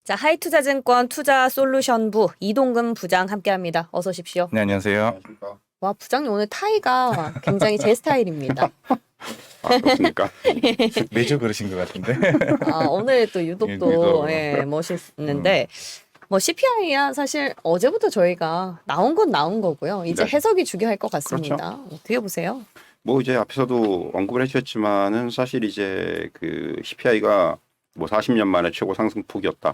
자, 하이투자증권 투자솔루션부 이동근 부장 함께합니다. 어서 오십시오. 네, 안녕하세요. 안녕하십니까. 와, 부장님 오늘 타이가 굉장히 제 스타일입니다. 그렇습니까? 매주 그러신 것 같은데. 오늘 또 유독 예, 또 유독. 멋있는데 뭐 CPI야 사실 어제부터 저희가 나온 건 나온 거고요. 이제 네. 해석이 중요할 것 같습니다. 어떻게 보세요? 뭐 이제 앞에서도 언급을 해주셨지만은 사실 이제 그 CPI가 뭐 40년 만에 최고 상승폭이었다.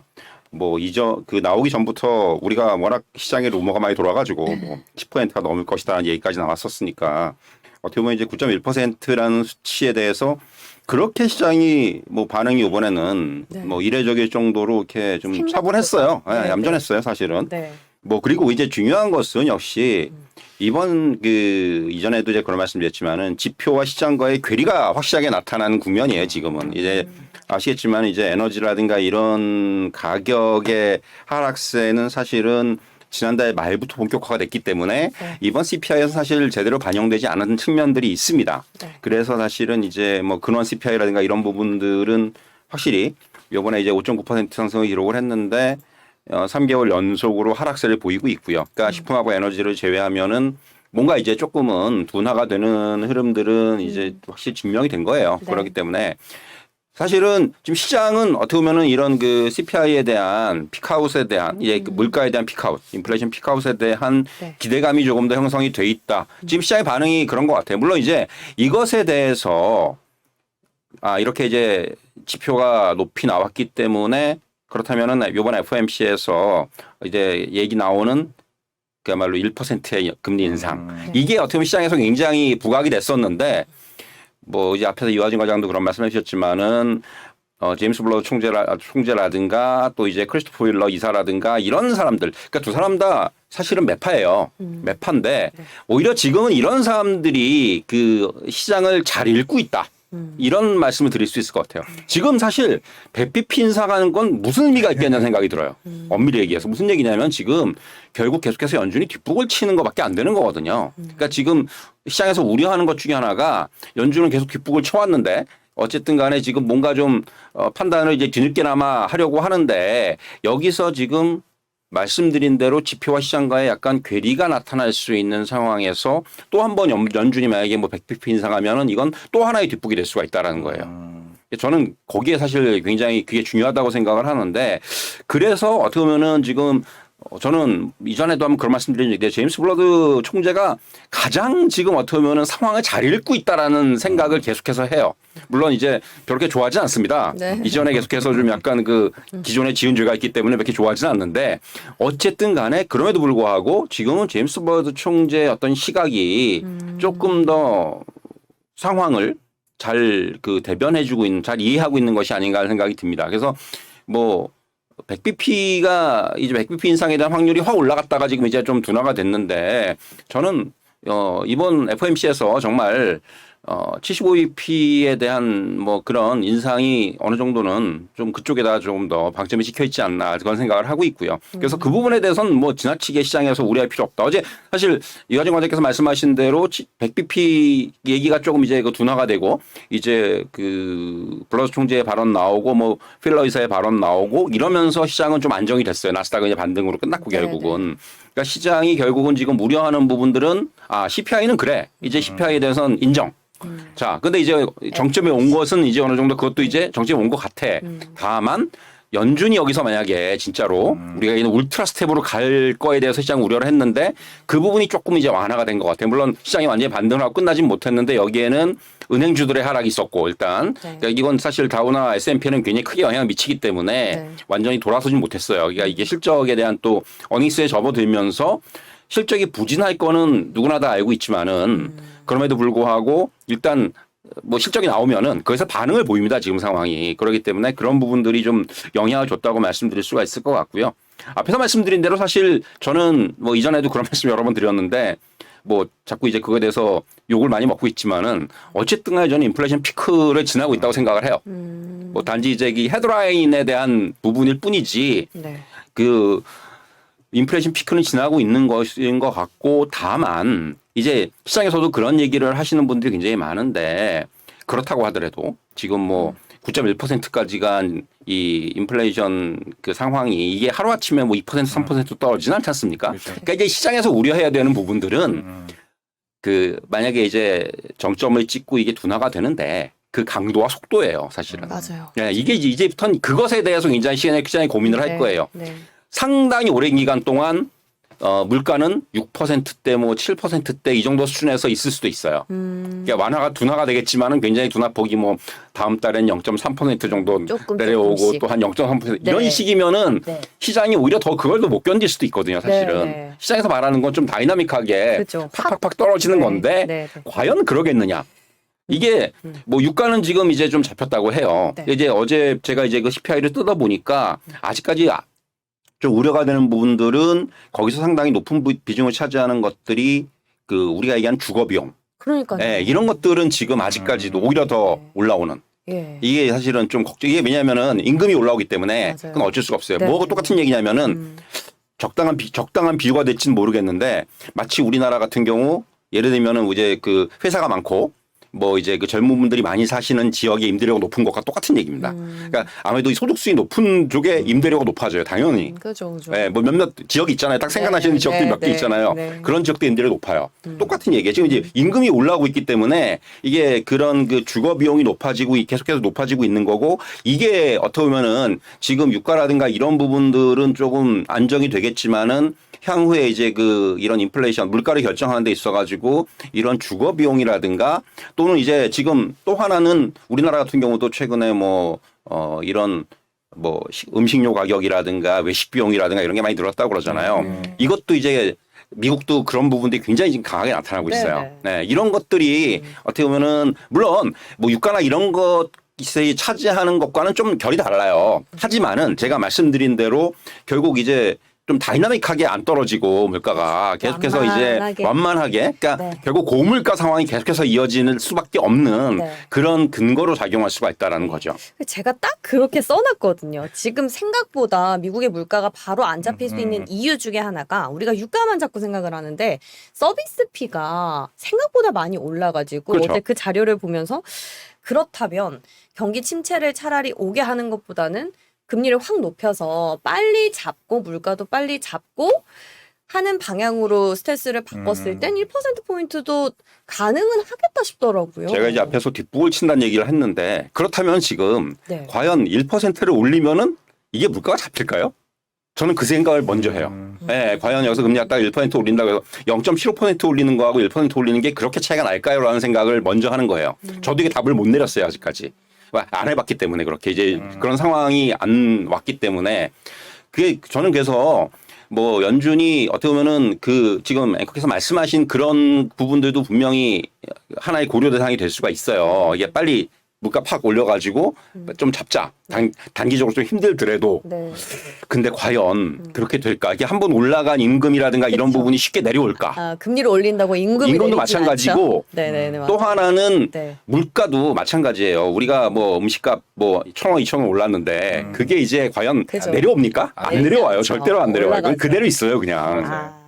뭐 이전 그 나오기 전부터 우리가 워낙 시장에 루머가 많이 돌아가지고 뭐 10%가 넘을 것이다라는 얘기까지 나왔었으니까 어떻게 보면 이제 9.1%라는 수치에 대해서 그렇게 시장이 뭐 반응이 이번에는 네. 뭐 이례적일 정도로 이렇게 좀 차분했어요. 네, 얌전했어요, 사실은. 네. 뭐 그리고 이제 중요한 것은 역시 이번 그 이전에도 이제 그런 말씀드렸지만은 지표와 시장과의 괴리가 확실하게 나타나는 국면이에요. 지금은 이제 아시겠지만 이제 에너지라든가 이런 가격의 하락세는 사실은 지난달 말부터 본격화가 됐기 때문에 네. 이번 CPI에서 사실 제대로 반영되지 않은 측면들이 있습니다. 네. 그래서 사실은 이제 뭐 근원 CPI라든가 이런 부분들은 확실히 이번에 이제 5.9% 상승을 기록을 했는데 3개월 연속으로 하락세를 보이고 있고요. 그러니까 식품하고 에너지를 제외하면은 뭔가 이제 조금은 둔화가 되는 흐름들은 이제 확실히 증명이 된 거예요. 네. 그렇기 때문에 사실은 지금 시장은 어떻게 보면은 이런 그 CPI에 대한 피크아웃에 대한 이제 그 물가에 대한 피크아웃, 인플레이션 피크아웃에 대한 네. 기대감이 조금 더 형성이 돼 있다. 지금 시장의 반응이 그런 것 같아요. 물론 이제 이것에 대해서 이렇게 이제 지표가 높이 나왔기 때문에 그렇다면은 이번 FOMC에서 이제 얘기 나오는 그야말로 1%의 금리 인상. 이게 어떻게 보면 시장에서 굉장히 부각이 됐었는데 뭐 이제 앞에서 이화진 과장도 그런 말씀해 주셨지만은 제임스 블러 총재라든가 또 이제 크리스토퍼 윌러 이사라든가 이런 사람들 그러니까 두 사람 다 사실은 매파예요. 매파인데 오히려 지금은 이런 사람들이 그 시장을 잘 읽고 있다. 이런 말씀을 드릴 수 있을 것 같아요. 지금 사실 100bp 인상하는 건 무슨 의미가 있겠냐는 생각이 들어요. 엄밀히 얘기해서. 무슨 얘기냐면 지금 결국 계속해서 연준이 뒷북을 치는 것밖에 안 되는 거거든요. 그러니까 지금 시장에서 우려하는 것 중에 하나가 연준은 계속 뒷북을 쳐왔는데 어쨌든 간에 지금 뭔가 좀 판단을 이제 뒤늦게나마 하려고 하는데 여기서 지금 말씀드린 대로 지표와 시장과의 약간 괴리가 나타날 수 있는 상황에서 또 한 번 연준이 만약에 뭐 100bp 인상하면은 이건 또 하나의 뒷북이 될 수가 있다라는 거예요. 저는 거기에 사실 굉장히 그게 중요하다고 생각을 하는데 그래서 어떻게 보면은 지금 저는 이전에도 한번 그런 말씀드린 적이 있는데 제임스 블러드 총재가 가장 지금 어떻게 보면은 상황을 잘 읽고 있다라는 생각을 계속해서 해요. 물론 이제 그렇게 좋아하지 않습니다. 네. 이전에 계속해서 좀 약간 그 기존에 지은 죄가 있기 때문에 그렇게 좋아하지는 않는데 어쨌든 간에 그럼에도 불구하고 지금은 제임스 블러드 총재의 어떤 시각이 조금 더 상황을 잘 그 대변해주고 있는, 잘 이해하고 있는 것이 아닌가 하는 생각이 듭니다. 그래서 뭐 100bp가 이제 100bp 인상에 대한 확률이 확 올라갔다가 지금 이제 좀 둔화가 됐는데 저는 이번 FOMC에서 정말 75bp에 대한 뭐 그런 인상이 어느 정도는 좀 그쪽에다 조금 더 방점이 찍혀 있지 않나 그런 생각을 하고 있고요. 그래서 그 부분에 대해서는 뭐 지나치게 시장에서 우려할 필요 없다. 어제 사실 이화정 관장께서 말씀하신 대로 100bp 얘기가 조금 이제 그 둔화가 되고 이제 그 블러드 총재의 발언 나오고 뭐 필러 이사의 발언 나오고 이러면서 시장은 좀 안정이 됐어요. 나스닥은 이제 반등으로 끝났고 결국은. 그러니까 시장이 결국은 지금 우려하는 부분들은 CPI는 그래. 이제 CPI에 대해서는 인정. 자, 근데 이제 정점에 온 것은 이제 어느 정도 그것도 이제 정점에 온 것 같아. 다만 연준이 여기서 만약에 진짜로 우리가 이는 울트라 스텝으로 갈 거에 대해서 시장 우려를 했는데 그 부분이 조금 이제 완화가 된 것 같아요. 물론 시장이 완전히 반등을 하고 끝나진 못했는데 여기에는 은행주들의 하락이 있었고 일단 그러니까 이건 사실 다우나 S&P는 굉장히 크게 영향을 미치기 때문에 완전히 돌아서진 못했어요. 그러니까 이게 실적에 대한 또 어닝스에 접어들면서 실적이 부진할 거는 누구나 다 알고 있지만은 그럼에도 불구하고 일단 뭐 실적이 나오면은 거기서 반응을 보입니다. 지금 상황이. 그렇기 때문에 그런 부분들이 좀 영향을 줬다고 말씀드릴 수가 있을 것 같고요. 앞에서 말씀드린 대로 사실 저는 뭐 이전에도 그런 말씀 여러 번 드렸는데 뭐 자꾸 이제 그거에 대해서 욕을 많이 먹고 있지만은 어쨌든 간에 저는 인플레이션 피크를 지나고 있다고 생각을 해요. 뭐 단지 이제 이 헤드라인에 대한 부분일 뿐이지 그 인플레이션 피크는 지나고 있는 것인 것 같고 다만 이제 시장에서도 그런 얘기를 하시는 분들이 굉장히 많은데 그렇다고 하더라도 지금 뭐 9.1%까지 간 이 인플레이션 그 상황이 이게 하루아침에 뭐 2% 3% 떨어지진 않지 않습니까? 그렇죠. 그러니까 이제 시장에서 우려해야 되는 부분들은 그 만약에 이제 정점을 찍고 이게 둔화가 되는데 그 강도와 속도예요, 사실은. 맞아요. 예, 이게 이제부터는 그것에 대해서 굉장히 시장에 고민을 할 거예요. 네. 상당히 오랜 기간 동안 물가는 6%대 뭐 7%대 이 정도 수준에서 있을 수도 있어요. 그러니까 둔화가 되겠지만은 굉장히 둔화폭이 뭐 다음 달엔 0.3% 정도 조금, 내려오고 조금씩. 또 한 0.3% 이런 네. 식이면은 네. 시장이 오히려 더 그걸 더 못 견딜 수도 있거든요, 사실은. 네. 시장에서 말하는 건 좀 다이나믹하게 그죠. 팍팍팍 떨어지는 네. 건데 네, 네. 과연 그러겠느냐? 이게 뭐 유가는 지금 이제 좀 잡혔다고 해요. 네. 이제 어제 제가 이제 그 CPI를 뜯어 보니까 아직까지 좀 우려가 되는 부분들은 거기서 상당히 높은 비중을 차지하는 것들이 그 우리가 얘기하는 주거 비용. 그러니까요. 예, 이런 것들은 지금 아직까지도 오히려 더 올라오는. 예. 이게 사실은 좀 걱정. 이게 왜냐면은 임금이 올라오기 때문에 맞아요. 그건 어쩔 수가 없어요. 네. 뭐가 똑같은 얘기냐면은 적당한 비유가 될지는 모르겠는데 마치 우리나라 같은 경우 예를 들면은 이제 그 회사가 많고 뭐 이제 그 젊은 분들이 많이 사시는 지역의 임대료가 높은 것과 똑같은 얘기입니다. 그러니까 아무래도 이 소득수위 높은 쪽에 임대료가 높아져요, 당연히. 그죠. 예, 뭐 몇몇 지역이 있잖아요. 딱 생각나시는 네, 지역들이 네, 몇 개 네, 있잖아요. 네. 그런 지역도 임대료 높아요. 똑같은 얘기예요. 지금 이제 임금이 올라오고 있기 때문에 이게 그런 그 주거 비용이 높아지고 계속해서 높아지고 있는 거고 이게 어떻게 보면은 지금 유가라든가 이런 부분들은 조금 안정이 되겠지만은 향후에 이제 그 이런 인플레이션 물가를 결정하는 데 있어 가지고 이런 주거 비용이라든가 또는 이제 지금 또 하나는 우리나라 같은 경우도 최근에 뭐 이런 뭐 음식료 가격이라든가 외식 비용이라든가 이런 게 많이 늘었다고 그러잖아요. 이것도 이제 미국도 그런 부분들이 굉장히 지금 강하게 나타나고 있어요. 네, 이런 것들이 어떻게 보면은 물론 뭐 유가나 이런 것 이 차지하는 것과는 좀 결이 달라요. 하지만은 제가 말씀드린 대로 결국 이제 좀 다이나믹하게 안 떨어지고 물가가 계속해서 완만하게. 이제 완만하게 그러니까 네. 결국 고물가 상황이 계속해서 이어지는 수밖에 없는 네. 그런 근거로 작용할 수가 있다라는 거죠. 제가 딱 그렇게 써놨거든요. 지금 생각보다 미국의 물가가 바로 안 잡힐 수 있는 이유 중에 하나가 우리가 유가만 자꾸 생각을 하는데 서비스 피가 생각보다 많이 올라가지고 그렇죠. 어제 그 자료를 보면서 그렇다면 경기 침체를 차라리 오게 하는 것보다는 금리를 확 높여서 빨리 잡고 물가도 빨리 잡고 하는 방향으로 스탠스를 바꿨을 땐 1%포인트도 가능은 하겠다 싶더라고요. 제가 이제 앞에서 뒷북을 친다는 얘기를 했는데 그렇다면 지금 네. 과연 1%를 올리면은 이게 물가가 잡힐까요? 저는 그 생각을 먼저 해요. 네, 과연 여기서 금리 갖다가 1% 올린다고 해서 0.75% 올리는 거하고 1% 올리는 게 그렇게 차이가 날까요? 라는 생각을 먼저 하는 거예요. 저도 이게 답을 못 내렸어요, 아직까지. 안 해봤기 때문에 그렇게 이제 그런 상황이 안 왔기 때문에 그게 저는 그래서 뭐 연준이 어떻게 보면은 그 지금 앵커께서 말씀하신 그런 부분들도 분명히 하나의 고려 대상이 될 수가 있어요. 이게 빨리 물가 팍 올려가지고 좀 잡자. 단기적으로 좀 힘들더라도. 네. 근데 과연 그렇게 될까? 이게 한번 올라간 임금이라든가 이런 그쵸. 부분이 쉽게 내려올까? 아, 금리를 올린다고 임금이 임금도 내리진 마찬가지고 않죠? 네네네. 또 하나는 네. 물가도 마찬가지예요. 우리가 뭐 음식값 뭐 1,000원, 2,000원 올랐는데 그게 이제 과연 그죠. 내려옵니까? 안 내리지 내려와요. 않죠. 절대로 안 내려와요. 그건 올라가죠. 그대로 있어요, 그냥. 아.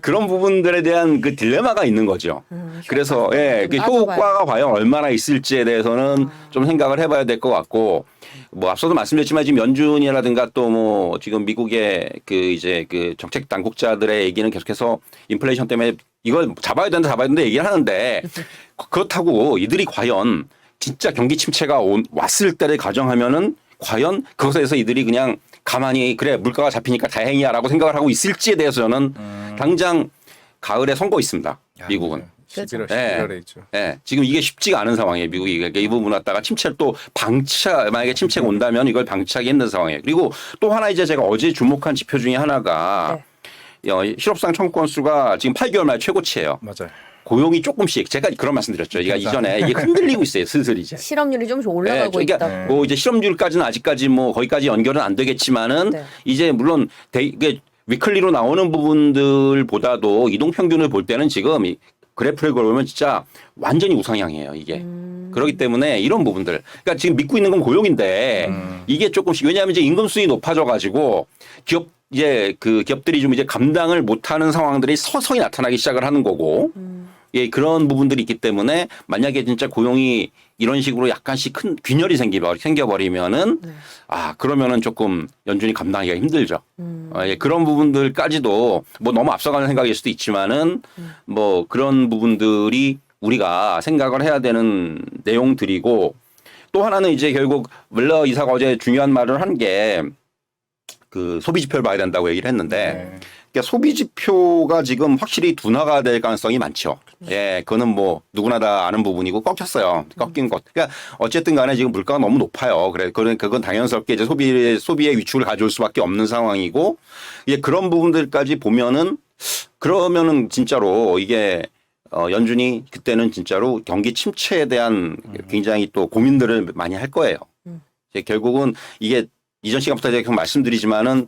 그런 부분들에 대한 그 딜레마가 있는 거죠. 그래서 예, 그 따져봐요. 효과가 과연 얼마나 있을지에 대해서는 좀 생각을 해봐야 될 것 같고 뭐 앞서도 말씀드렸지만 지금 연준이라든가 또 뭐 지금 미국의 그 이제 그 정책 당국자들의 얘기는 계속해서 인플레이션 때문에 이걸 잡아야 된다 얘기를 하는데 그렇다고 이들이 과연 진짜 경기 침체가 왔을 때를 가정하면은 과연 그것에 대해서 이들이 그냥 가만히 그래 물가가 잡히니까 다행이야라고 생각을 하고 있을지에 대해서는 당장 가을에 선거 있습니다. 미국은. 11월, 네. 11월에 있죠. 예, 지금 이게 쉽지가 않은 상황이에요. 미국이. 그러니까 이 부분 갖다가 침체를 또 만약에 침체가 온다면 이걸 방치하기 힘든 상황이에요. 그리고 또 하나 이제 제가 어제 주목한 지표 중에 하나가 실업상 청구 건수가 지금 8개월 만에 최고치예요. 맞아요. 고용이 조금씩 제가 그런 말씀드렸죠. 제가 이전에 이게 흔들리고 있어요. 슬슬 이제. 실업률이 좀씩 올라가고 그러니까 있다. 뭐 이제 실업률까지는 아직까지 뭐 거기까지 연결은 안 되겠지만은 네. 이제 물론 이게 위클리로 나오는 부분들보다도 이동 평균을 볼 때는 지금 이 그래프를 걸으면 진짜 완전히 우상향이에요, 이게. 그렇기 때문에 이런 부분들. 그러니까 지금 믿고 있는 건 고용인데 이게 조금씩 왜냐하면 이제 임금 수준이 높아져 가지고 이제 그 기업들이 좀 이제 감당을 못하는 상황들이 서서히 나타나기 시작을 하는 거고 예, 그런 부분들이 있기 때문에 만약에 진짜 고용이 이런 식으로 약간씩 큰 균열이 생겨버리면은 네. 그러면은 조금 연준이 감당하기가 힘들죠. 예, 그런 부분들까지도 뭐 너무 앞서가는 생각일 수도 있지만은 뭐 그런 부분들이 우리가 생각을 해야 되는 내용들이고 또 하나는 이제 결국 웰러 이사가 어제 중요한 말을 한 게 그 소비 지표를 봐야 된다고 얘기를 했는데 네. 그러니까 소비 지표가 지금 확실히 둔화가 될 가능성이 많죠. 예, 그거는 뭐 누구나 다 아는 부분이고 꺾였어요. 꺾인 것. 그러니까 어쨌든 간에 지금 물가가 너무 높아요. 그래, 그건 당연스럽게 이제 소비의 위축을 가져올 수밖에 없는 상황이고 이제 그런 부분들까지 보면은 그러면은 진짜로 이게 연준이 그때는 진짜로 경기 침체에 대한 굉장히 또 고민들을 많이 할 거예요. 이제 결국은 이게 이전 시간부터 제가 계속 말씀드리지만은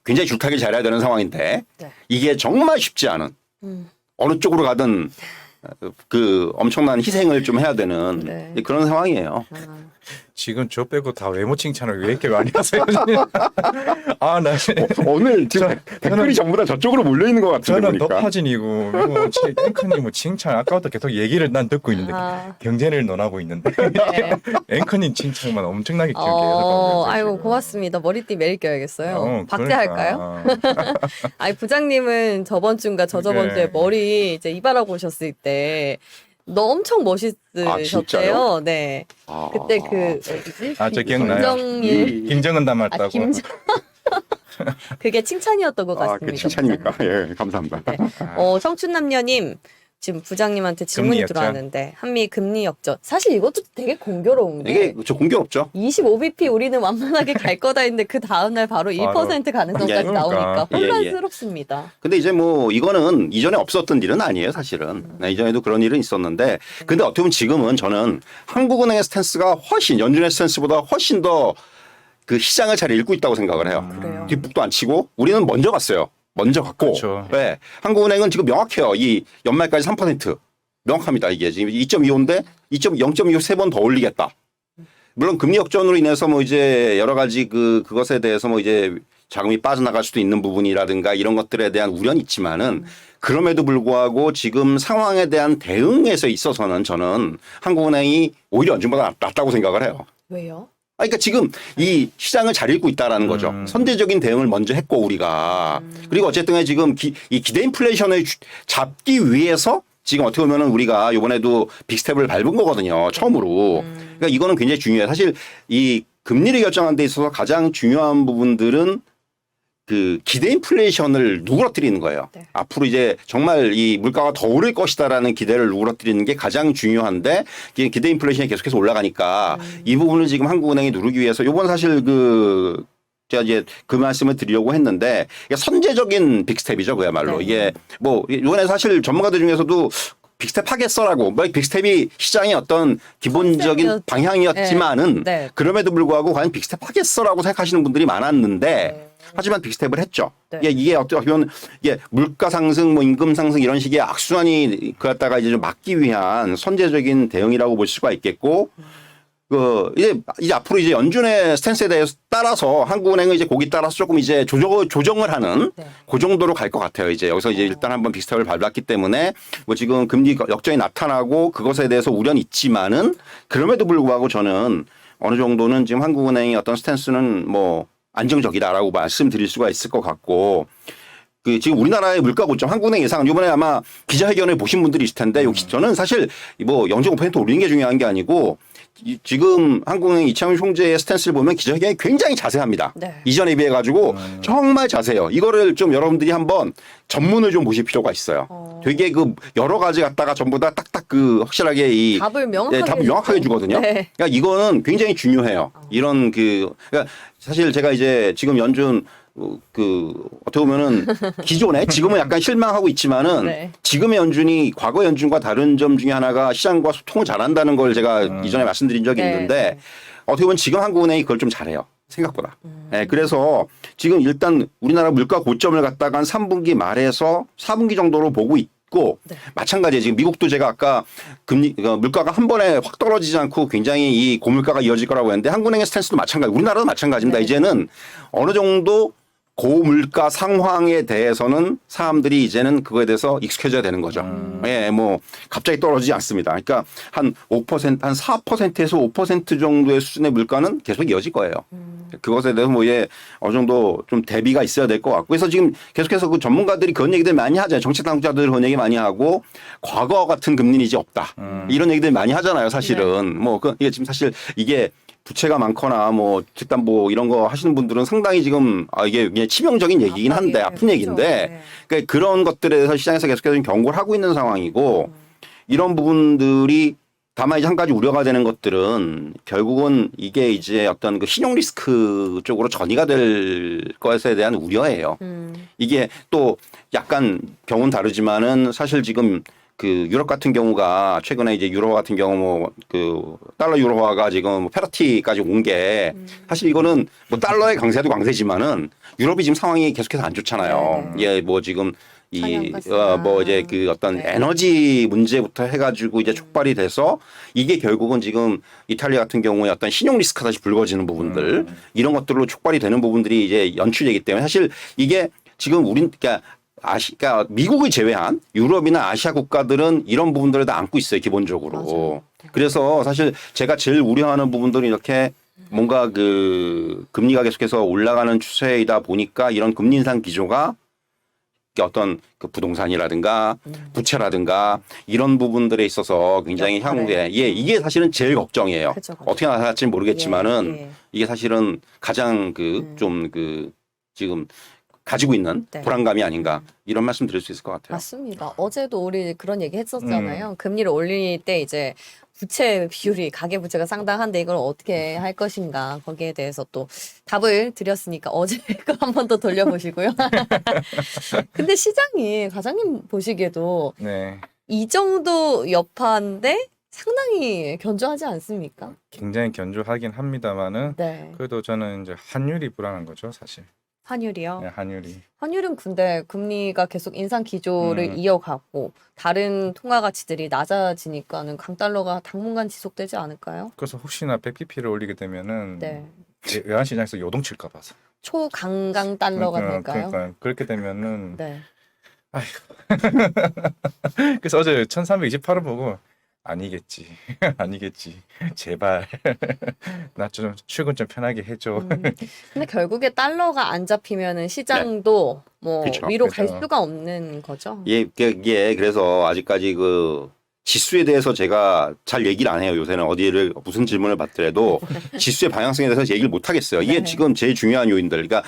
굉장히 줄타기 잘해야 되는 상황인데 네. 이게 정말 쉽지 않은 어느 쪽으로 가든 그 엄청난 희생을 좀 해야 되는 네. 그런 상황이에요. 지금 저 빼고 다 외모 칭찬을 왜 이렇게 많이 하세요? 나 오늘 지금 댓글이 전부 다 저쪽으로 몰려 있는 것 같은데 저는 보니까. 높아진이고 앵커님 칭찬 아까부터 계속 얘기를 난 듣고 있는데 경제를 논하고 있는데 네. 앵커님 칭찬만 엄청나게 지금 계속 하고 있어요, 아이고 지금. 고맙습니다. 머리띠 매일 껴야겠어요. 박제할까요? 그러니까. 아니 부장님은 저번 주인가 저저번 네. 주에 머리 이제 이발하고 오셨을 때 너 엄청 멋있으셨대요. 진짜요? 네. 아. 그때 그 어디지? 저 기억나요. 김정일 김정은 닮았다고. 그게 칭찬이었던 것 같습니다. 그 칭찬입니까? 예, 감사합니다. 네. 청춘남녀님 지금 부장님한테 질문이 금리 역전. 들어왔는데 한미 금리 역전. 사실 이것도 되게 공교로운 게 이게 저 공교롭죠. 25bp 우리는 완만하게 갈 거다 했는데 그 다음날 바로 1% 가능성까지 예, 나오니까 예, 예. 혼란스럽습니다. 근데 이제 뭐 이거는 이전에 없었던 일은 아니에요, 사실은. 네, 이전에도 그런 일은 있었는데 근데 어떻게 보면 지금은 저는 한국은행의 스탠스가 훨씬 연준의 스탠스보다 훨씬 더 그 시장을 잘 읽고 있다고 생각을 해요. 그래요. 뒷북도 안 치고 우리는 먼저 갔어요. 먼저 갔고. 그렇죠. 네. 한국은행은 지금 명확해요. 이 연말까지 3% 명확합니다. 이게 지금 2.25인데 0.25 세 번 더 올리겠다. 물론 금리 역전으로 인해서 뭐 이제 여러 가지 그것에 대해서 뭐 이제 자금이 빠져나갈 수도 있는 부분이라든가 이런 것들에 대한 우려는 있지만은 그럼에도 불구하고 지금 상황에 대한 대응에서 있어서는 저는 한국은행이 오히려 연준보다 낫다고 생각을 해요. 왜요? 그러니까 지금 이 시장을 잘 읽고 있다라는 거죠. 선제적인 대응을 먼저 했고 우리가 그리고 어쨌든 간에 지금 이 기대 인플레이션을 잡기 위해서 지금 어떻게 보면은 우리가 이번에도 빅스텝을 밟은 거거든요. 처음으로. 그러니까 이거는 굉장히 중요해요. 사실 이 금리를 결정하는 데 있어서 가장 중요한 부분들은 그 기대 인플레이션을 누그러뜨리는 거예요. 네. 앞으로 이제 정말 이 물가가 더 오를 것이다라는 기대를 누그러뜨리는 게 가장 중요한데 기대 인플레이션이 계속해서 올라가니까 이 부분을 지금 한국은행이 누르기 위해서 요번 사실 제가 이제 그 말씀을 드리려고 했는데 이게 선제적인 빅스텝이죠 그야말로. 네. 이게 뭐 이번에 사실 전문가들 중에서도 빅스텝 하겠어라고 뭐 빅스텝이 시장의 어떤 기본적인 컨셉이었- 방향이었지만은 네. 그럼에도 불구하고 과연 빅스텝 하겠어라고 생각하시는 분들이 많았는데 네. 하지만 빅스텝을 했죠. 네. 이게 어떻게 보면 이게 물가 상승, 뭐 임금 상승 이런 식의 악순환이 그랬다가 이제 좀 막기 위한 선제적인 대응이라고 볼 수가 있겠고, 이제 앞으로 이제 연준의 스탠스에 대해서 따라서 한국은행은 이제 거기 따라서 조금 이제 조정을 하는 네. 그 정도로 갈 것 같아요. 이제 여기서 이제 일단 한번 빅스텝을 밟았기 때문에 뭐 지금 금리 역전이 나타나고 그것에 대해서 우려는 있지만은 그럼에도 불구하고 저는 어느 정도는 지금 한국은행의 어떤 스탠스는 뭐 안정적이다라고 말씀드릴 수가 있을 것 같고 지금 우리나라의 물가 고점 한국은행 예상은 이번에 아마 기자회견을 보신 분들이 있을 텐데 저는 사실 뭐 0.5% 올리는 게 중요한 게 아니고 지금 한국은행 이창용 총재의 스탠스를 보면 기자회견이 굉장히 자세합니다. 네. 이전에 비해 가지고 정말 자세해요. 이거를 좀 여러분들이 한번 전문을 좀 보실 필요가 있어요. 되게 여러 가지 갖다가 전부 다 딱딱 확실하게 답을 명확하게 답을 명확하게 주죠. 주거든요. 네. 그러니까 이거는 굉장히 중요해요. 이런 그러니까 사실 제가 이제 지금 연준 어떻게 보면은 기존에 지금은 약간 실망하고 있지만은 네. 지금의 연준이 과거 연준과 다른 점 중에 하나가 시장과 소통을 잘한다는 걸 제가 이전에 말씀드린 적이 네. 있는데 어떻게 보면 지금 한국은행이 그걸 좀 잘해요. 생각보다. 네, 그래서 지금 일단 우리나라 물가 고점을 갖다가 한 3분기 말에서 4분기 정도로 보고 있고 네. 마찬가지예요. 지금 미국도 제가 아까 물가가 한 번에 확 떨어지지 않고 굉장히 이 고물가가 이어질 거라고 했는데 한국은행의 스탠스도 마찬가지. 우리나라도 마찬가지입니다. 네. 이제는 어느 정도 고물가 상황에 대해서는 사람들이 이제는 그거에 대해서 익숙해져야 되는 거죠. 예, 뭐 갑자기 떨어지지 않습니다. 그러니까 한 5%, 한 4%에서 5% 정도의 수준의 물가는 계속 이어질 거예요. 그것에 대해서 뭐 예, 어느 정도 좀 대비가 있어야 될 것 같고, 그래서 지금 계속해서 그 전문가들이 그런 얘기들 많이 하잖아요. 정책 당국자들 그런 얘기 많이 하고, 과거 같은 금리는 이제 없다. 이런 얘기들 많이 하잖아요. 사실은 뭐 이게 지금 사실 이게 부채가 많거나 뭐 주택담보 이런 거 하시는 분들은 상당히 지금 이게 그냥 치명적인 얘기긴 한데 아픈 얘기인데 그러니까 그런 것들에 대해서 시장에서 계속해서 경고를 하고 있는 상황이고 이런 부분들이 다만 이제 한 가지 우려가 되는 것들은 결국은 이게 이제 어떤 그 신용 리스크 쪽으로 전이가 될 것에 대한 우려예요. 이게 또 약간 경우는 다르지만은 사실 지금 그 유럽 같은 경우가 최근에 이제 유로 같은 경우 뭐 그 달러 유로화가 지금 뭐 페러티까지 온 게 사실 이거는 뭐 달러의 강세도 강세지만은 유럽이 지금 상황이 계속해서 안 좋잖아요. 예, 뭐 지금 뭐 이제 그 어떤 에너지 문제부터 해가지고 이제 촉발이 돼서 이게 결국은 지금 이탈리아 같은 경우에 어떤 신용 리스크가 다시 불거지는 부분들 이런 것들로 촉발이 되는 부분들이 이제 연출되기 때문에 사실 이게 지금 그러니까 미국을 제외한 유럽이나 아시아 국가들은 이런 부분들을 다 안고 있어요, 기본적으로. 맞아요. 그래서 사실 제가 제일 우려하는 부분들은 이렇게 뭔가 그 금리가 계속해서 올라가는 추세이다 보니까 이런 금리 인상 기조가 어떤 그 부동산이라든가 부채라든가 이런 부분들에 있어서 굉장히 향후에 이게 사실은 제일 걱정이에요. 그쵸. 어떻게 나타날지는 모르겠지만은 이게 사실은 가장 좀 지금 가지고 있는 불안감이 아닌가 이런 말씀 드릴 수 있을 것 같아요. 맞습니다. 어제도 우리 그런 얘기 했었잖아요. 금리를 올릴 때 이제 부채 비율이 가계부채가 상당한데 이걸 어떻게 할 것인가 거기에 대해서 또 답을 드렸으니까 어제 거 한 번 더 돌려보시고요. 근데 시장이 과장님 보시기에도 이 정도 여파인데 상당히 견조하지 않습니까? 굉장히 견조하긴 합니다만은 그래도 저는 이제 환율이 불안한 거죠, 사실. 환율이요? 네, 환율이. 환율은 근데 금리가 계속 인상 기조를 이어가고 다른 통화 가치들이 낮아지니까는 강달러가 당분간 지속되지 않을까요? 그래서 혹시나 100pp를 올리게 되면은 외환시장에서 요동칠까 봐서. 초강강 달러가 될까요? 그러니까 그렇게 되면은 아휴. 네. 그래서 어제 1328을 보고 아니겠지. 아니겠지. 제발. 나 좀 출근 좀 편하게 해줘. 근데 결국에 달러가 안 잡히면은 시장도 뭐 그쵸. 위로 갈 수가 없는 거죠. 예, 그래서 아직까지 그 지수에 대해서 제가 잘 얘기를 안 해요. 요새는 어디를 무슨 질문을 받더라도 지수의 방향성에 대해서 얘기를 못 하겠어요. 이게 지금 제일 중요한 요인들. 그러니까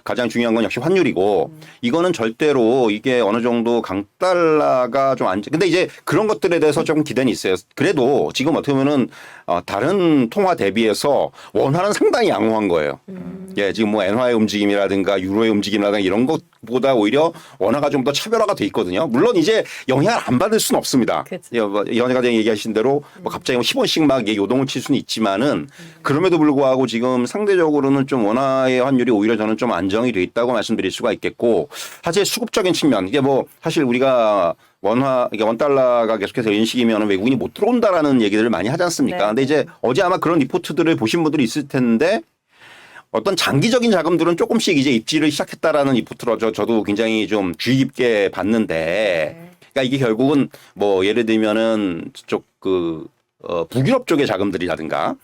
가장 중요한 건 역시 환율이고 이거는 절대로 이게 어느 정도 강달러가 좀 근데 이제 그런 것들에 대해서 조금 기대는 있어요. 그래도 지금 어떻게 보면은 다른 통화 대비해서 원화는 상당히 양호한 거예요. 예, 지금 뭐 엔화의 움직임이라든가 유로의 움직임이라든가 이런 것보다 오히려 원화가 좀 더 차별화가 돼 있거든요. 물론 이제 영향을 안 받을 수는 없습니다. 연예가 장 얘기하신 대로 뭐 갑자기 뭐 10원씩 막 요동을 칠 수는 있지만은 그럼에도 불구하고 지금 상대적으로는 좀 원화의 환율이 오히려 저는 좀 안정이 돼 있다고 말씀드릴 수가 있겠고 사실 수급적인 측면 이게 뭐 사실 우리가 이게 원달러가 계속해서 이런 식이면 외국인이 못 들어온다라는 얘기들을 많이 하지 않습니까? 근데 이제 어제 아마 그런 리포트들을 보신 분들이 있을 텐데 어떤 장기적인 자금들은 조금씩 이제 입지를 시작했다라는 리포트로 저도 굉장히 좀 주의 깊게 봤는데 그러니까 이게 결국은 뭐 예를 들면은 저쪽 북유럽 쪽의 자금들이라든가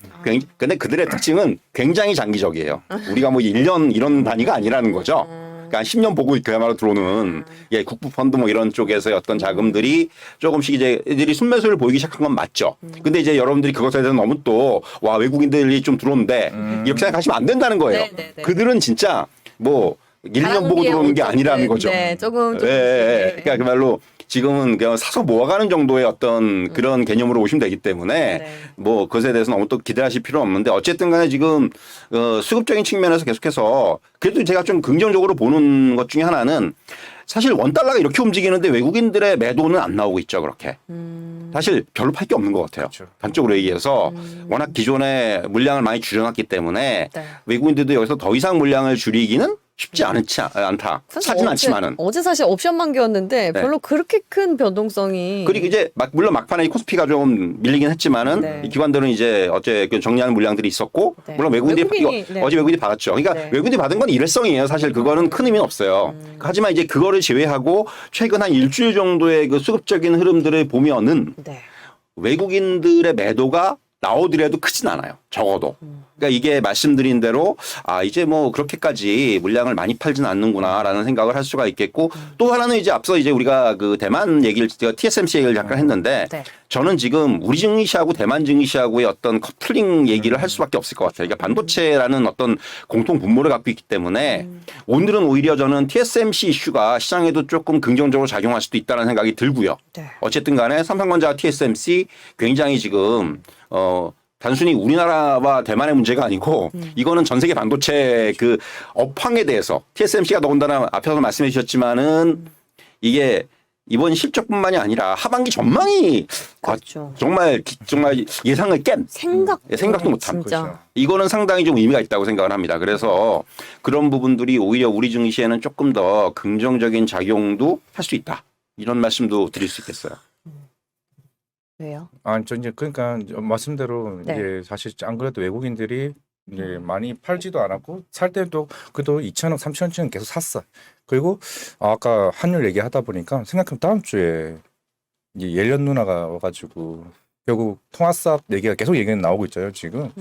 근데 그들의 특징은 굉장히 장기적이에요. 우리가 뭐 1년 이런 단위가 아니라는 거죠. 그러니까 10년 보고 그야말로 들어오는 국부 펀드 뭐 이런 쪽에서의 어떤 자금들이 조금씩 이제 애들이 순매수를 보이기 시작한 건 맞죠. 근데 이제 여러분들이 그것에 대해서 너무 또 와 외국인들이 좀 들어오는데 이렇게 생각하시면 안 된다는 거예요. 그들은 진짜 뭐 1년 보고 들어오는 게 아니라는 거죠. 조금. 그러니까 그 말로 지금은 그냥 사서 모아가는 정도의 어떤 그런 개념으로 오시면 되기 때문에 뭐 그것에 대해서 너무 또 기대하실 필요는 없는데 어쨌든 간에 지금 수급적인 측면에서 계속해서 그래도 제가 좀 긍정적으로 보는 것 중에 하나는 사실 원달러가 이렇게 움직이는데 외국인들의 매도는 안 나오고 있죠. 그렇게. 사실 별로 팔 게 없는 것 같아요. 그렇죠. 단적으로 얘기해서 워낙 기존에 물량을 많이 줄여놨기 때문에 외국인들도 여기서 더 이상 물량을 줄이기는 쉽지 않다. 사실 사진 않지만은. 어제 사실 옵션 만기였는데 네. 별로 그렇게 큰 변동성이. 그리고 이제 물론 막판에 코스피가 좀 밀리긴 했지만은 네. 이 기관들은 이제 어째 그 정리하는 물량들이 있었고 네. 물론 외국인들이 네. 어제 외국인들이 받았죠. 그러니까 네. 외국인들이 받은 건 일회성이에요. 사실 그거는 큰 의미는 없어요. 하지만 이제 그거를 제외하고 최근 한 일주일 정도의 그 수급적인 흐름들을 보면은 네. 외국인들의 매도가 나오더라도 크진 않아요. 적어도. 그러니까 이게 말씀드린 대로 이제 뭐 그렇게까지 물량을 많이 팔진 않는구나라는 생각을 할 수가 있겠고 또 하나는 이제 앞서 이제 우리가 그 대만 얘기를 제가 TSMC 얘기를 잠깐 했는데 네. 저는 지금 우리 증시하고 대만 증시하고의 어떤 커플링 얘기를 할 수밖에 없을 것 같아요. 그러니까 반도체라는 어떤 공통 분모를 갖고 있기 때문에 오늘은 오히려 저는 TSMC 이슈가 시장에도 조금 긍정적으로 작용할 수도 있다는 생각이 들고요. 네. 어쨌든 간에 삼성전자와 TSMC 굉장히 지금 단순히 우리나라와 대만의 문제가 아니고 이거는 전 세계 반도체 그 업황에 대해서 TSMC가 더군다나 앞에서 말씀해 주셨지만은 이게 이번 실적뿐만이 아니라 하반기 전망이 그렇죠. 정말 예상을 깬 생각도 못한 진짜. 그렇죠. 이거는 상당히 좀 의미가 있다고 생각을 합니다. 그래서 그런 부분들이 오히려 우리 증시에는 조금 더 긍정적인 작용도 할 수 있다. 이런 말씀도 드릴 수 있겠어요. 왜요? 저 이제 그러니까 말씀대로 네. 이게 사실 안 그래도 외국인들이 이제 많이 팔지도 않았고 살 때도 그래도 2천억, 3천억쯤 계속 샀어. 그리고 아까 환율 얘기하다 보니까 생각하면 다음 주에 이 옐런 누나가 와가지고 결국 통화사업 얘기가 계속 얘기는 나오고 있잖아요 지금.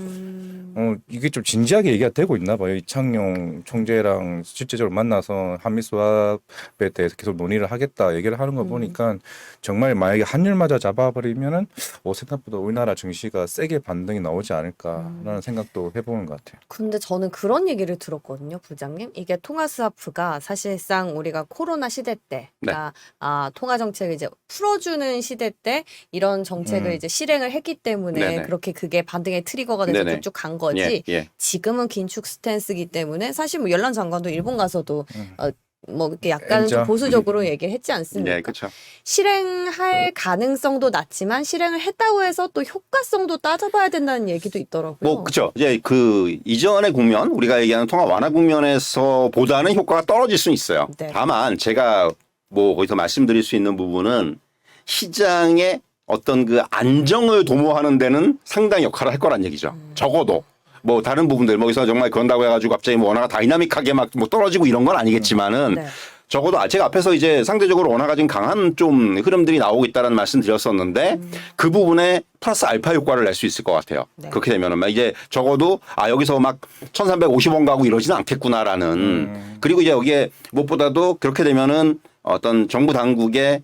이게 좀 진지하게 얘기가 되고 있나 봐요. 이창용 총재랑 실제적으로 만나서 한미 수합에 대해서 계속 논의를 하겠다 얘기를 하는 거 보니까 정말 만약에 한율 맞아 잡아버리면은 생각보다 우리나라 증시가 세게 반등이 나오지 않을까라는 생각도 해보는 것 같아요. 근데 저는 그런 얘기를 들었거든요, 부장님. 이게 통화 스와프가 사실상 우리가 코로나 시대 때, 네. 그러니까 통화 정책을 이제 풀어주는 시대 때 이런 정책을 이제 실행을 했기 때문에 네네. 그렇게 그게 반등의 트리거가 돼서 네네. 쭉쭉 간 거지. 예. 지금은 긴축 스탠스이기 때문에 사실 뭐 열란 장관도 일본 가서도 뭐 이렇게 약간 인정. 좀 보수적으로 얘기를 했지 않습니까? 네, 그렇죠. 실행할 가능성도 낮지만 실행을 했다고 해서 또 효과성도 따져봐야 된다는 얘기도 있더라고요. 뭐 그렇죠. 이제 그 이전의 국면 우리가 얘기하는 통화 완화 국면에서 보다는 효과가 떨어질 수는 있어요. 네. 다만 제가 뭐 거기서 말씀드릴 수 있는 부분은 시장의 어떤 그 안정을 도모하는 데는 상당히 역할을 할 거란 얘기죠. 적어도. 뭐 다른 부분들 뭐 여기서 정말 그런다고 해가지고 갑자기 뭐 원화가 다이나믹하게 막 뭐 떨어지고 이런 건 아니겠지만은 네. 적어도 제가 앞에서 이제 상대적으로 원화가 지금 강한 좀 흐름들이 나오고 있다는 말씀 드렸었는데 그 부분에 플러스 알파 효과를 낼 수 있을 것 같아요. 네. 그렇게 되면은 막 이제 적어도 여기서 막 1350원 가고 이러지는 않겠구나라는 그리고 이제 여기에 무엇보다도 그렇게 되면은 어떤 정부 당국의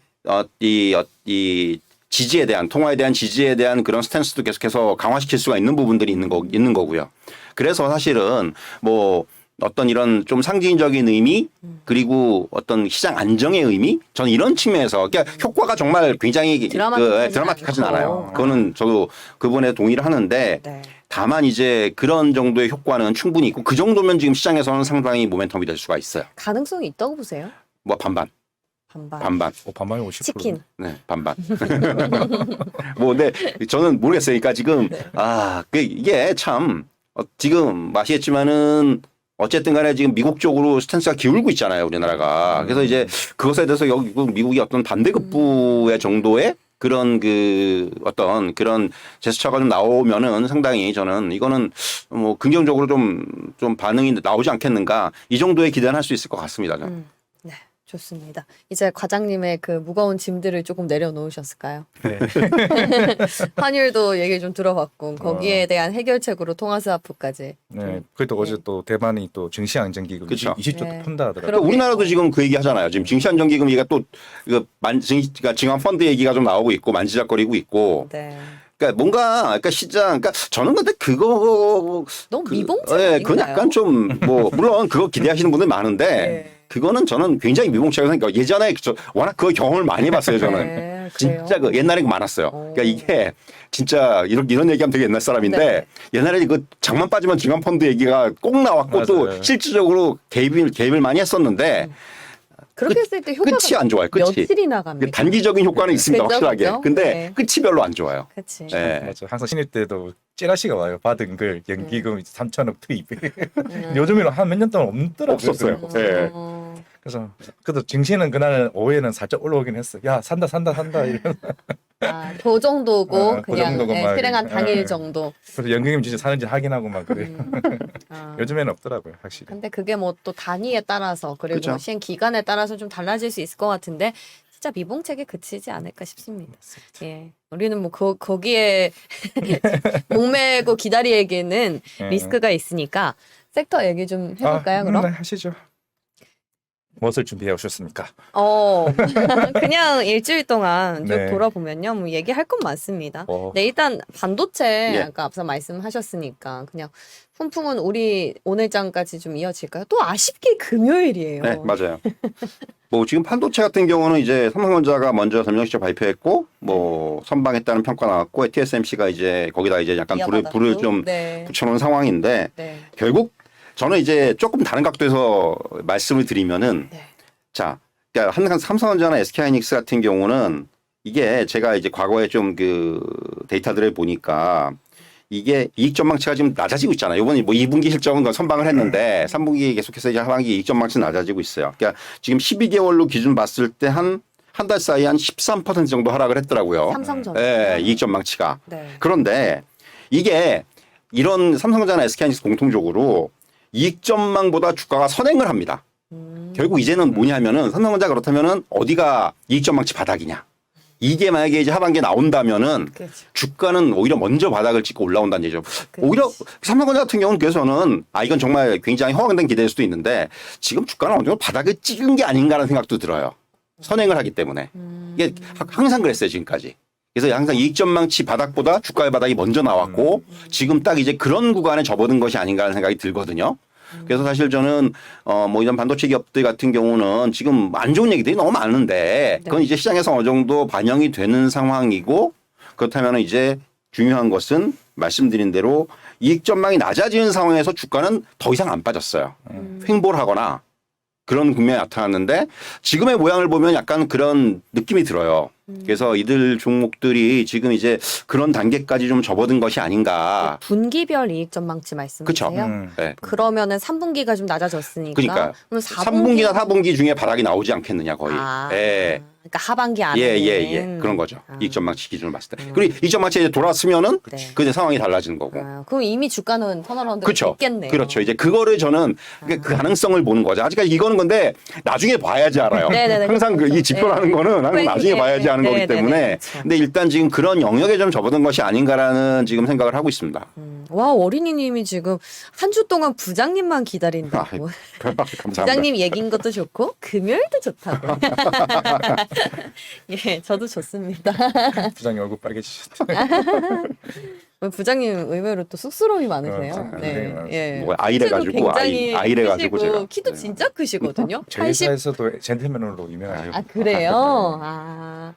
이 지지에 대한 통화에 대한 지지에 대한 그런 스탠스도 계속해서 강화시킬 수가 있는 부분들이 있는 거고요. 그래서 사실은 뭐 어떤 이런 좀 상징적인 의미 그리고 어떤 시장 안정의 의미 저는 이런 측면에서 그러니까 효과가 정말 굉장히 드라마틱하진 않아요. 그거는 저도 그분에 동의를 하는데 네. 다만 이제 그런 정도의 효과는 충분히 있고 그 정도면 지금 시장에서는 상당히 모멘텀이 될 수가 있어요. 가능성이 있다고 보세요? 뭐 반반. 반반이 50%. 치킨. 네, 반반. 뭐, 근데 저는 모르겠어요. 그러니까 지금, 이게 참, 지금 아시겠지만은 어쨌든 간에 지금 미국 쪽으로 스탠스가 기울고 있잖아요. 우리나라가. 그래서 이제 그것에 대해서 여기 미국이 어떤 반대급부의 정도의 그런 어떤 그런 제스처가 좀 나오면은 상당히 저는 이거는 뭐 긍정적으로 좀 반응이 나오지 않겠는가 이 정도의 기대는 할 수 있을 것 같습니다. 저는. 네, 좋습니다. 이제 과장님의 그 무거운 짐들을 조금 내려놓으셨을까요? 네. 환율도 얘기 좀 들어봤고 거기에 대한 해결책으로 통화스와프까지. 네. 그래도 어제 또 대만이 또 증시 안정기금 그쵸. 20조 네. 푼다 하더라고요. 그럼- 우리나라도 지금 그 얘기 하잖아요. 지금 증시안정기금 얘기가 또 이거 증한 펀드 얘기가 좀 나오고 있고 만지작거리고 있고. 네. 그러니까 시장, 그러니까 저는 근데 그거 너무 미봉책 예, 아닌가요? 그건 약간 좀 뭐 물론 그거 기대하시는 분들 많은데 네. 그거는 저는 굉장히 미봉책이라고 생각해요. 예전에 워낙 그 경험을 많이 해봤어요. 저는 네, 그래요? 진짜 옛날에 많았어요. 그러니까 이게 진짜 이런 얘기하면 되게 옛날 사람인데 네. 옛날에 그 장만 빠지면 증한 펀드 얘기가 꼭 나왔고 또 맞아요. 실질적으로 개입을 많이 했었는데 그렇게 했을 때 효과가 끝이 안 좋아요. 끝이. 며칠이나 갑니까? 단기적인 효과는 있습니다. 그죠, 확실하게. 그죠? 근데 네. 끝이 별로 안 좋아요. 그치. 네. 맞아. 항상 신입 때도 찌라시가 와요. 받은 걸 연기금 3천억 투입. 음. 요즘에는 한 몇 년 동안 없더라고요. 없었어요. 그래서. 네. 그래서 그래도 증시는 그날 오후에는 살짝 올라오긴 했어. 야 산다 이러면. 아, 그 정도고 그 그냥 정도고 예, 막 실행한 이렇게. 당일 예. 정도. 그래서 연기금 진짜 사는지 확인하고 막 그래. 아. 요즘에는 없더라고요, 확실히. 근데 그게 뭐 또 단위에 따라서 그리고 그죠. 시행 기간에 따라서 좀 달라질 수 있을 것 같은데 진짜 미봉책에 그치지 않을까 싶습니다. 예, 우리는 뭐 거기에 목매고 기다리에게는 예. 리스크가 있으니까 섹터 얘기 좀 해볼까요? 그럼? 네, 하시죠. 무엇을 준비해 오셨습니까? 그냥 일주일 동안 쭉 네. 돌아보면요, 뭐 얘기할 건 많습니다. 어. 네, 일단 반도체 예. 아까 앞서 말씀하셨으니까 그냥 훈풍은 우리 오늘장까지 좀 이어질까요? 또 아쉽게 금요일이에요. 네, 맞아요. 뭐 지금 반도체 같은 경우는 이제 삼성전자가 먼저 점령 시점 발표했고 뭐 선방했다는 평가 나왔고 TSMC가 이제 거기다 이제 약간 불을 좀 네. 붙여놓은 상황인데 네. 결국 저는 이제 조금 다른 각도에서 말씀을 드리면은 네. 자, 그러니까 한간 삼성전자나 SK하이닉스 같은 경우는 이게 제가 이제 과거에 좀 그 데이터들을 보니까 이게 이익 전망치가 지금 낮아지고 있잖아요. 이번에 뭐 2분기 실적은 선방을 했는데 3분기 계속해서 이제 하반기 이익 전망치는 낮아지고 있어요. 그러니까 지금 12개월로 기준 봤을 때 한 달 사이에 한 13% 정도 하락을 했더라고요. 삼성전자. 네, 이익 전망치가. 네. 그런데 이게 이런 삼성전자나 SK하이닉스 공통적으로 이익 전망보다 주가가 선행을 합니다. 결국 이제는 뭐냐면은 삼성전자 그렇다면은 어디가 이익 전망치 바닥이냐. 이게 만약에 이제 하반기에 나온다면은 그렇죠. 주가는 오히려 먼저 바닥을 찍고 올라온다는 얘기죠. 오히려 삼성전자 같은 경우는 그래서는 이건 정말 굉장히 허황된 기대일 수도 있는데 지금 주가는 어느 정도 바닥을 찍은 게 아닌가라는 생각도 들어요. 선행을 하기 때문에. 이게 항상 그랬어요, 지금까지. 그래서 항상 이익 전망치 바닥보다 주가의 바닥이 먼저 나왔고 지금 딱 이제 그런 구간에 접어든 것이 아닌가 하는 생각이 들거든요. 그래서 사실 저는 뭐 이런 반도체 기업들 같은 경우는 지금 안 좋은 얘기들이 너무 많은데 그건 이제 시장에서 어느 정도 반영이 되는 상황이고 그렇다면 이제 중요한 것은 말씀드린 대로 이익 전망이 낮아지는 상황에서 주가는 더 이상 안 빠졌어요. 횡보를 하거나 그런 국면이 나타났는데 지금의 모양을 보면 약간 그런 느낌이 들어요. 그래서 이들 종목들이 지금 이제 그런 단계까지 좀 접어든 것이 아닌가. 분기별 이익 전망치 말씀이세요? 그쵸. 네. 그러면 3분기가 좀 낮아졌으니까. 그러니까 그럼 3분기나 4분기 중에 바닥이 나오지 않겠느냐 거의. 아, 예. 그러니까 하반기 안에. 예. 그런 거죠. 이익 전망치 기준으로 봤을 때. 그리고 이익 전망치에 돌아왔으면은 네. 그 이제 상황이 달라지는 거고. 그럼 이미 주가는 턴어라운드가 그렇죠. 됐겠네요. 그렇죠. 이제 그거를 저는 그 가능성을 보는 거죠. 아직까지 이거는 근데 나중에 봐야지 알아요. 네네네. 항상 그 그렇죠. 이 지표라는 거는 항상 나중에 봐야지 하는 거기 때문에. 그렇죠. 근데 일단 지금 그런 영역에 좀 접어든 것이 아닌가라는 지금 생각을 하고 있습니다. 와, 어린이님이 지금 한 주 동안 부장님만 기다린다고. 감사합니다. 부장님 얘기인 것도 좋고 금요일도 좋다고. 예, 저도 좋습니다. 부장님 얼굴 빨개지셨다. 부장님 의외로 또 쑥스러움이 많으세요. 어, 네, 굉장히 예. 뭐 아이래 키도 가지고 굉장히 아이래 가지고 크시고 제가 키도 진짜 크시거든요. 저희 80. 회사에서도 젠틀맨으로 유명하죠. 아, 그래요? 아.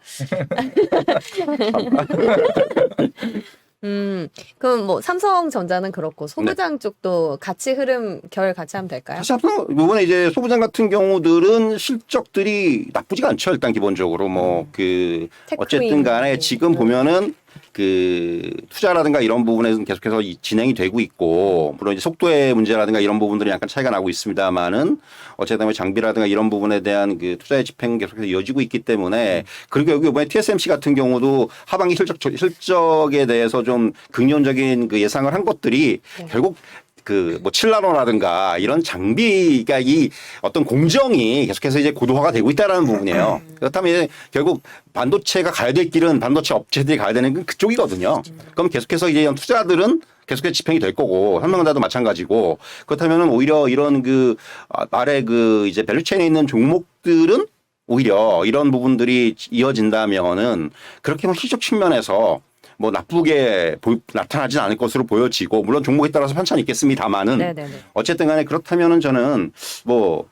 그럼 뭐 삼성전자는 그렇고 소부장 쪽도 같이 흐름 결 같이 하면 될까요? 사실 앞서 이번에 이제 소부장 같은 경우들은 실적들이 나쁘지가 않죠. 일단 기본적으로 뭐 그 어쨌든 간에 지금 보면은 그 투자라든가 이런 부분에서는 계속해서 진행이 되고 있고 물론 이제 속도의 문제라든가 이런 부분들이 약간 차이가 나고 있습니다만은 어쨌든 장비라든가 이런 부분에 대한 그 투자의 집행은 계속해서 이어지고 있기 때문에 그리고 여기 이번에 TSMC 같은 경우도 하반기 실적에 대해서 좀 긍정적인 그 예상을 한 것들이 결국 그 뭐 칠라노라든가 이런 장비가 이 어떤 공정이 계속해서 이제 고도화가 되고 있다라는 부분이에요. 그렇다면 이제 결국 반도체가 가야 될 길은 반도체 업체들이 가야 되는 건 그쪽이거든요. 그럼 계속해서 이제 이런 투자들은 계속해서 집행이 될 거고 삼성전자도 마찬가지고 그렇다면은 오히려 이런 그 아래 그 이제 밸류체인에 있는 종목들은 오히려 이런 부분들이 이어진다면은 그렇게 뭐 실적 측면에서 뭐 나쁘게 나타나진 않을 것으로 보여지고 물론 종목에 따라서 편차는 있겠습니다만은 네네네. 어쨌든 간에 그렇다면은 저는 뭐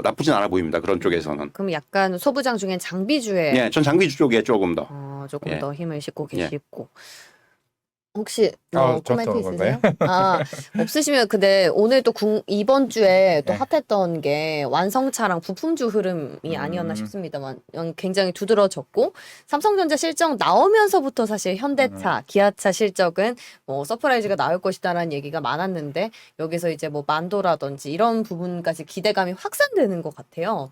나쁘진 않아 보입니다. 그런 쪽에서는. 그럼 약간 소부장 중엔 장비주에 예, 전 장비 쪽에 조금 더. 조금 예. 더 힘을 싣고 예. 계시고 혹시 뭐 저 코멘트 어떤 있으세요? 아, 없으시면 근데 오늘 또 이번 주에 또 네. 핫했던 게 완성차랑 부품주 흐름이 아니었나 싶습니다만 굉장히 두드러졌고 삼성전자 실적 나오면서부터 사실 현대차, 기아차 실적은 뭐 서프라이즈가 나올 것이다라는 얘기가 많았는데 여기서 이제 뭐 만도라든지 이런 부분까지 기대감이 확산되는 것 같아요.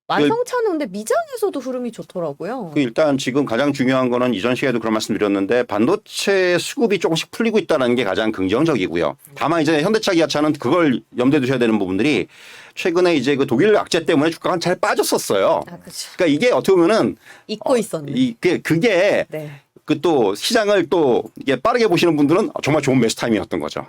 완성차는 근데 미장에서도 흐름이 좋더라고요. 그 일단 지금 가장 중요한 거는 이전 시간에도 그런 말씀 드렸는데 반도체 수급이 조금씩 풀리고 있다는 게 가장 긍정적이고요. 다만 이제 현대차 기아차는 그걸 염두에 두셔야 되는 부분들이 최근에 이제 그 독일 악재 때문에 주가가 잘 빠졌었어요. 아, 그렇죠. 그러니까 이게 어떻게 보면은 잊고 있었네. 그게 네. 그 또 시장을 또 이게 빠르게 보시는 분들은 정말 좋은 매수 타이밍이었던 거죠.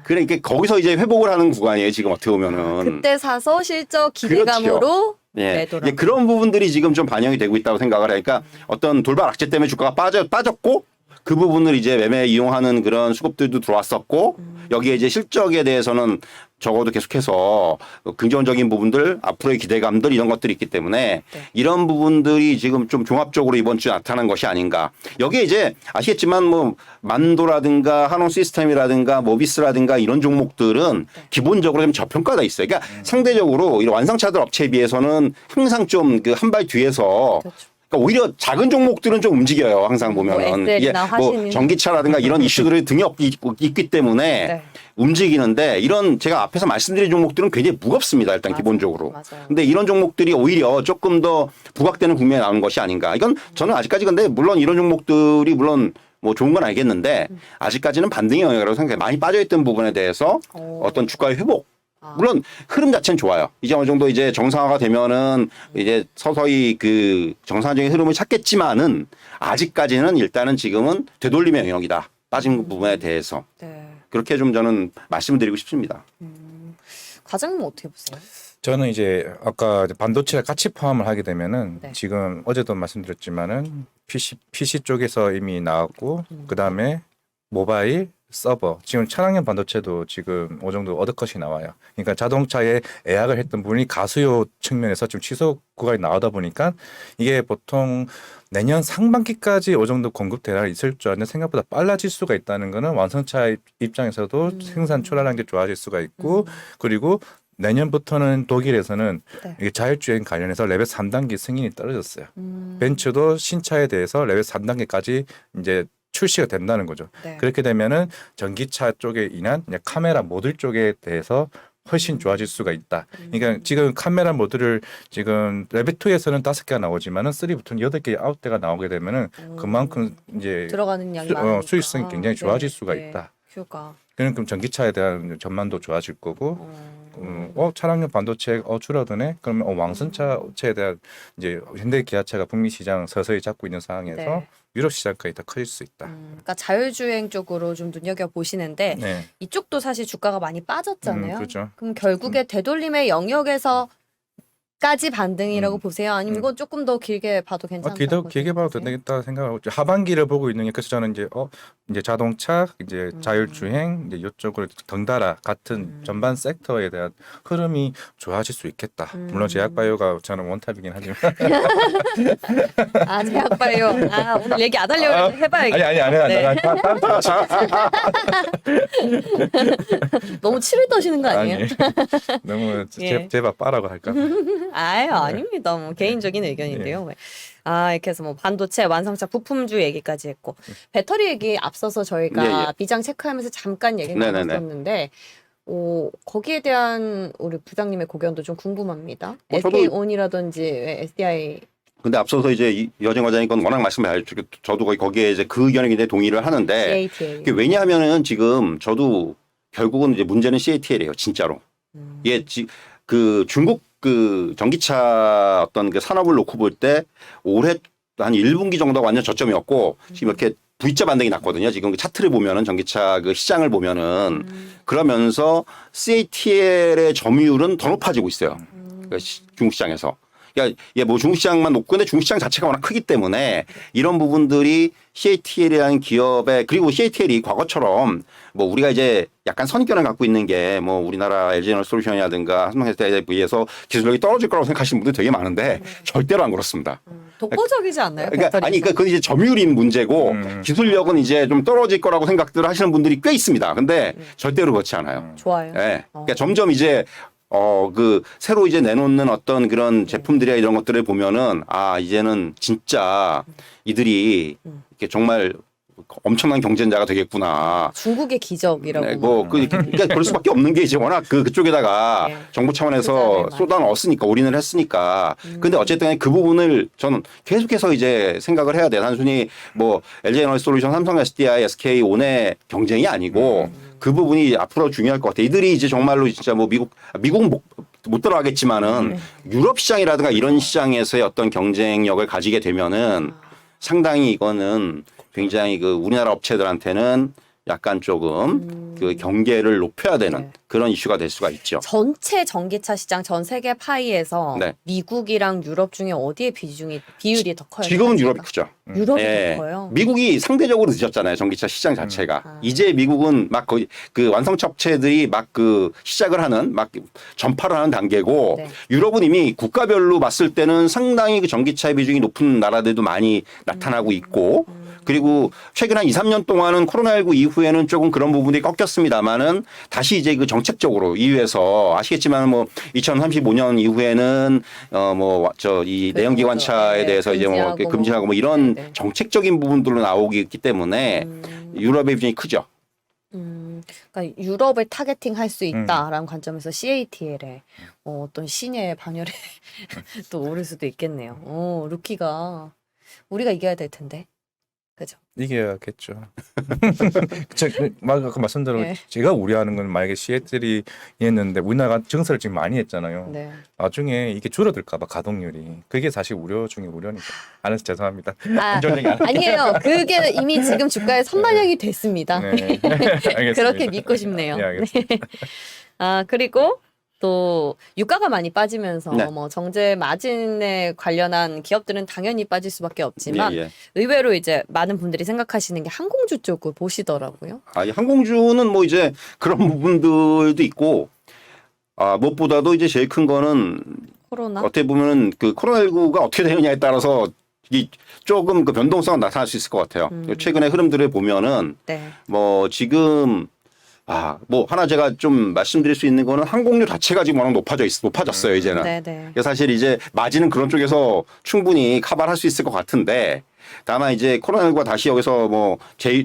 그러니까 거기서 이제 회복을 하는 구간이에요. 지금 어떻게 보면은. 그때 사서 실적 기대감으로 예, 매도를 이제 그런 부분들이 지금 좀 반영이 되고 있다고 생각을 하니까 어떤 돌발 악재 때문에 주가가 빠졌고 그 부분을 이제 매매 이용하는 그런 수급들도 들어왔었고 여기에 이제 실적에 대해서는 적어도 계속해서 긍정적인 부분들 앞으로의 기대감들 이런 것들이 있기 때문에 네. 이런 부분들이 지금 좀 종합적으로 이번 주에 나타난 것이 아닌가. 여기에 이제 아시겠지만 뭐 만도라든가 한원 시스템이라든가 모비스라든가 이런 종목들은 기본적으로 좀 저평가돼 있어요. 그러니까 상대적으로 이런 완성차들 업체에 비해서는 항상 좀 그 한 발 뒤에서 그렇죠. 그러니까 오히려 작은 종목들은 좀 움직여요. 항상 보면은 뭐 엑셀이나 이게 뭐 화신이나. 전기차라든가 이런 이슈들이 등에 있기 때문에 네. 움직이는데 이런 제가 앞에서 말씀드린 종목들은 굉장히 무겁습니다. 일단 맞아요. 기본적으로. 맞아요. 근데 이런 종목들이 오히려 조금 더 부각되는 국면에 나오는 것이 아닌가. 이건 저는 아직까지 근데 물론 이런 종목들이 물론 뭐 좋은 건 알겠는데 아직까지는 반등의 영역이라고 생각해요. 많이 빠져있던 부분에 대해서 어떤 주가의 회복. 물론 흐름 자체는 좋아요. 이제 어느 정도 이제 정상화가 되면은 이제 서서히 그 정상적인 흐름을 찾겠지만은 아직까지는 일단은 지금은 되돌림의 영역이다. 빠진 부분에 대해서. 네. 그렇게 좀 저는 말씀을 드리고 싶습니다. 과장님 어떻게 보세요? 저는 이제 아까 반도체를 같이 포함을 하게 되면은 네. 지금 어제도 말씀드렸지만은 PC 쪽에서 이미 나왔고 그다음에 모바일 서버 지금 차량용 반도체도 지금 어느 정도 어드컷이 나와요. 그러니까 자동차에 예약을 했던 분이 가수요 측면에서 지금 취소 구간이 나오다 보니까 이게 보통 내년 상반기까지 어느 정도 공급 대란이 있을 줄 알았는데 생각보다 빨라질 수가 있다는 거는 완성차 입장에서도 생산 출하량이 좋아질 수가 있고 그리고 내년부터는 독일에서는 네. 이게 자율주행 관련해서 레벨 3단계 승인이 떨어졌어요. 벤츠도 신차에 대해서 레벨 3단계까지 이제 출시가 된다는 거죠. 네. 그렇게 되면은 전기차 쪽에 인한 그냥 카메라 모듈 쪽에 대해서 훨씬 좋아질 수가 있다. 그러니까 지금 카메라 모듈을 지금 레벨 2에서는 5개가 나오지만은 3부터는 8개, 9대가 나오게 되면은 그만큼 이제 들어가는 양이 많으니까. 수익성이 굉장히 좋아질 수가 있다. 휴가. 그럼 전기차에 대한 전망도 좋아질 거고, 차량용 반도체 줄어드네. 그러면 왕성차에 대한 이제 현대 기아차가 북미 시장 서서히 잡고 있는 상황에서 네. 유럽 시장까지 더 커질 수 있다. 그러니까 자율주행 쪽으로 좀 눈여겨 보시는데 네, 이쪽도 사실 주가가 많이 빠졌잖아요. 그렇죠. 그럼 결국에 되돌림의 영역에서 까지 반등이라고 보세요? 아니면 이건 조금 더 길게 봐도 괜찮다고 길게 봐도 생각하세요? 되겠다 생각하고 있죠. 하반기를 보고 있는 게 그래서 저는 이제 자동차, 이제 자율주행, 이제 이쪽으로 덩달아 같은 전반 섹터에 대한 흐름이 좋아질 수 있겠다. 물론 제약바이오가 저는 원탑이긴 하지만 아, 제약바이오. 아, 오늘 얘기 안 하려고 했는데 해봐야겠다. 아니 네. 너무 치를 떠시는 거 아니에요? 너무 예. 제발 빠라고 할까? 아유, 아닙니다. 뭐 개인적인 의견인데요. 아, 이렇게 해서 뭐 반도체, 완성차, 부품주 얘기까지 했고 배터리 얘기 앞서서 저희가 비장 체크하면서 잠깐 얘기 네네네. 나눴었는데 거기에 대한 우리 부장님의 고견도 좀 궁금합니다. 저도- SK온이라든지 SDI 근데 앞서서 이제 여정 과장님 건 워낙 말씀을 저도 거기에 이제 그 의견에 굉장히 동의를 하는데 CATL. 이게 왜냐하면은 지금 저도 결국은 이제 문제는 CATL이에요. 진짜로. 이게 그 중국 그 전기차 어떤 그 산업을 놓고 볼 때 올해 한 1분기 정도가 완전 저점이었고 지금 이렇게 V자 반등이 났거든요. 지금 그 차트를 보면은 전기차 그 시장을 보면은 그러면서 CATL의 점유율은 더 높아지고 있어요. 그 중국 시장에서. 그러니까 이게 뭐 중국시장만 높고 근데 중국시장 자체가 워낙 크기 때문에 이런 부분들이 CATL이라는 기업에 그리고 CATL이 과거처럼 뭐 우리가 이제 약간 선입견을 갖고 있는 게 뭐 우리나라 LG에너지솔루션이라든가 삼성에서에 비해서 기술력이 떨어질 거라고 생각하시는 분들 되게 많은데 절대로 안 그렇습니다. 독보적이지 않나요? 그러니까 배터리 아니 그건 이제 점유율인 문제고 기술력은 이제 좀 떨어질 거라고 생각들을 하시는 분들이 꽤 있습니다. 근데 절대로 그렇지 않아요. 좋아요. 예. 그러니까 점점 이제 그 새로 이제 내놓는 어떤 그런 제품들이나 이런 것들을 보면은 아 이제는 진짜 이들이 이렇게 정말 엄청난 경쟁자가 되겠구나. 중국의 기적이라고. 네, 그러니까 그럴 수밖에 없는 게 이제 워낙 그쪽에다가 네. 정부 차원에서 투자를 많이 쏟아넣었으니까 올인을 했으니까. 근데 어쨌든 그 부분을 저는 계속해서 이제 생각을 해야 돼. 단순히 뭐 LG에너지솔루션, 삼성 SDI, SK온의 경쟁이 아니고 그 부분이 앞으로 중요할 것 같아. 이들이 이제 정말로 진짜 뭐 미국은 못 들어가겠지만은 유럽 시장이라든가 이런 시장에서의 어떤 경쟁력을 가지게 되면은 상당히 이거는 굉장히 그 우리나라 업체들한테는 약간 조금 그 경계를 높여야 되는 네. 그런 이슈가 될 수가 있죠. 전체 전기차 시장 전 세계 파이에서 네. 미국이랑 유럽 중에 어디의 비율이 더 커요? 지금은 차이가? 유럽이 크죠. 유럽이 예. 더 커요. 미국이 상대적으로 늦었잖아요. 전기차 시장 자체가. 이제 미국은 막 거의 그 완성차 업체들이 막 그 시작을 하는 막 전파를 하는 단계고 네. 유럽은 이미 국가별로 봤을 때는 상당히 그 전기차의 비중이 높은 나라들도 많이 나타나고 있고 그리고 최근 한 2, 3년 동안은 코로나19 이후에는 조금 그런 부분이 꺾였습니다만은 다시 이제 그 정책적으로 EU에서 아시겠지만 뭐 2035년 이후에는 뭐 저 이 내연기관차에 네, 대해서 이제 뭐 금지하고 뭐 이런 네, 네. 정책적인 부분들로 나오기 때문에 유럽의 비중이 크죠. 그러니까 유럽을 타겟팅 할 수 있다라는 관점에서 CATL의 어떤 신의 반열에 또 오를 수도 있겠네요. 루키가 우리가 이겨야 될 텐데. 그죠? 이겨야겠죠. 아까 말씀대로 네. 제가 우려하는 건 만약에 시애틀이 했는데 우리나라가 증설을 지금 많이 했잖아요. 네. 나중에 이게 줄어들까봐 가동률이 그게 사실 우려 중에 우려니까. 안 해서 죄송합니다. 아, 안전 얘기 안 할게요. 아니에요. 그게 이미 지금 주가에 선반영이 됐습니다. 네. 알겠습니다. 그렇게 믿고 싶네요. 네, 알겠습니다. 아, 그리고 또 유가가 많이 빠지면서 네. 뭐 정제 마진에 관련한 기업들은 당연히 빠질 수밖에 없지만 예, 예. 의외로 이제 많은 분들이 생각하시는 게 항공주 쪽을 보시더라고요. 이 항공주는 뭐 이제 그런 부분들도 있고 무엇보다도 이제 제일 큰 거는 코로나. 어떻게 보면은 그 코로나19가 어떻게 되느냐에 따라서 이 조금 그 변동성은 나타날 수 있을 것 같아요. 최근의 흐름들을 보면은 네. 뭐 지금 뭐 하나 제가 좀 말씀드릴 수 있는 거는 항공료 자체가 지금 워낙 높아졌어요 이제는. 네, 네. 그래서 사실 이제 마진은 그런 쪽에서 충분히 커버할 수 있을 것 같은데 다만 이제 코로나19가 다시 여기서 뭐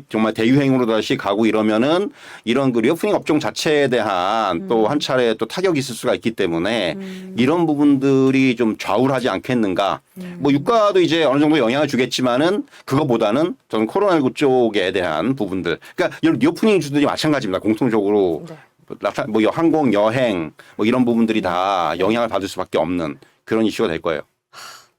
정말 대유행으로 다시 가고 이러면은 이런 그 리오프닝 업종 자체에 대한 또 한 차례 또 타격이 있을 수가 있기 때문에 이런 부분들이 좀 좌우하지 않겠는가. 뭐 유가도 이제 어느 정도 영향을 주겠지만은 그거보다는 저는 코로나19 쪽에 대한 부분들. 그러니까 이런 리오프닝 주들이 마찬가지입니다. 공통적으로 네. 뭐 항공, 여행 뭐 이런 부분들이 다 영향을 받을 수밖에 없는 그런 이슈가 될 거예요.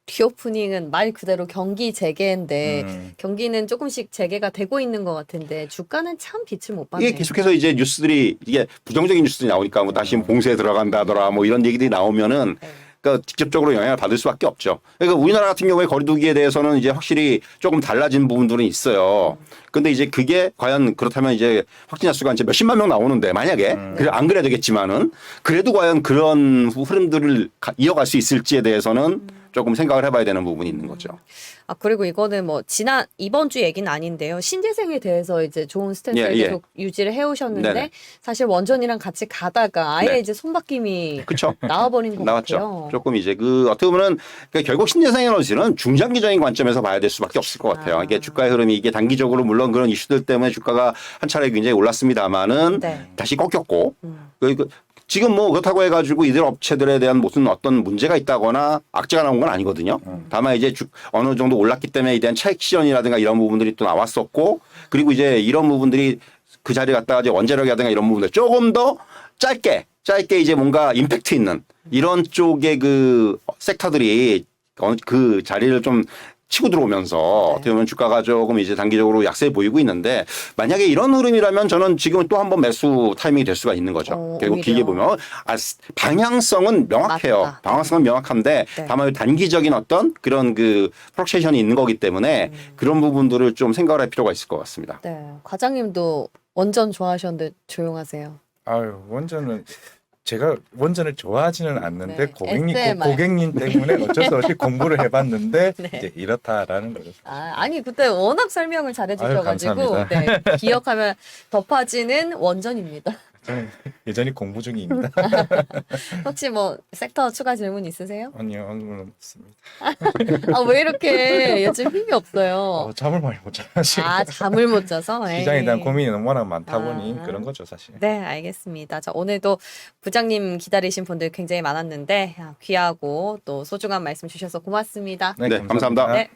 리오프닝은 말 그대로 경기 재개인데 경기는 조금씩 재개가 되고 있는 것 같은데 주가는 참 빛을 못 봤네요. 이게 계속해서 이제 뉴스들이 이게 부정적인 뉴스들이 나오니까 뭐 다시 봉쇄에 들어간다더라 뭐 이런 얘기들이 나오면은 그러니까 직접적으로 영향을 받을 수밖에 없죠. 그러니까 우리나라 같은 경우에 거리두기에 대해서는 이제 확실히 조금 달라진 부분들은 있어요. 근데 이제 그게 과연 그렇다면 이제 확진자 수가 이제 몇십만 명 나오는데 만약에 안 그래야 되겠지만은 그래도 과연 그런 흐름들을 이어갈 수 있을지에 대해서는 조금 생각을 해봐야 되는 부분이 있는 거죠. 아, 그리고 이거는 뭐 이번 주 얘기는 아닌데요. 신재생에 대해서 이제 좋은 스탠스를 예, 예. 계속 유지를 해오셨는데 네네. 사실 원전이랑 같이 가다가 아예 네. 이제 손바뀜이 그렇죠. 나와버린 것 나왔죠. 같아요. 조금 이제 그 어떻게 보면은 그러니까 결국 신재생 에너지는 중장기적인 관점에서 봐야 될 수밖에 없을 것 같아요. 이게 주가의 흐름이 이게 단기적으로 물론 그런 이슈들 때문에 주가가 한 차례 굉장히 올랐습니다만은 네. 다시 꺾였고 지금 뭐 그렇다고 해가지고 이들 업체들에 대한 무슨 어떤 문제가 있다거나 악재가 나온 건 아니거든요. 다만 이제 어느 정도 올랐기 때문에 이대한 차익 실현이라든가 이런 부분들이 또 나왔었고 그리고 이제 이런 부분들이 그 자리에 갖다가 이제 원자력이라든가 이런 부분들 조금 더 짧게 이제 뭔가 임팩트 있는 이런 쪽의 그 섹터들이 그 자리를 좀 치고 들어오면서 네. 어떻게 보면 주가가 조금 이제 단기적으로 약세 보이고 있는데 만약에 이런 흐름이라면 저는 지금 또 한 번 매수 타이밍이 될 수가 있는 거죠. 결국 오히려. 길게 보면 방향성은 명확해요. 맞다. 방향성은 명확한데 네. 다만 단기적인 어떤 그런 그 프록세션이 있는 거기 때문에 그런 부분들을 좀 생각을 할 필요가 있을 것 같습니다. 네. 과장님도 원전 좋아하셨는데 조용하세요. 아유 원전은 제가 원전을 좋아하지는 않는데 네, SMR. 고객님 때문에 어쩔 수 없이 공부를 해봤는데 네. 이제 이렇다라는 거죠. 아니 그때 워낙 설명을 잘해주셔가지고 아유, 네, 기억하면 덮어지는 원전입니다. 저는 여전히 공부 중입니다. 혹시 뭐 섹터 추가 질문 있으세요? 아니요, 오늘은 없습니다. 아 왜 이렇게 요즘 힘이 없어요? 잠을 많이 못 자가지고 잠을 못 자서 시장에 대한 에이. 고민이 워낙 많다 보니 아. 그런 거죠, 사실. 네, 알겠습니다. 자, 오늘도 부장님 기다리신 분들 굉장히 많았는데 귀하고 또 소중한 말씀 주셔서 고맙습니다. 네, 감사합니다. 네.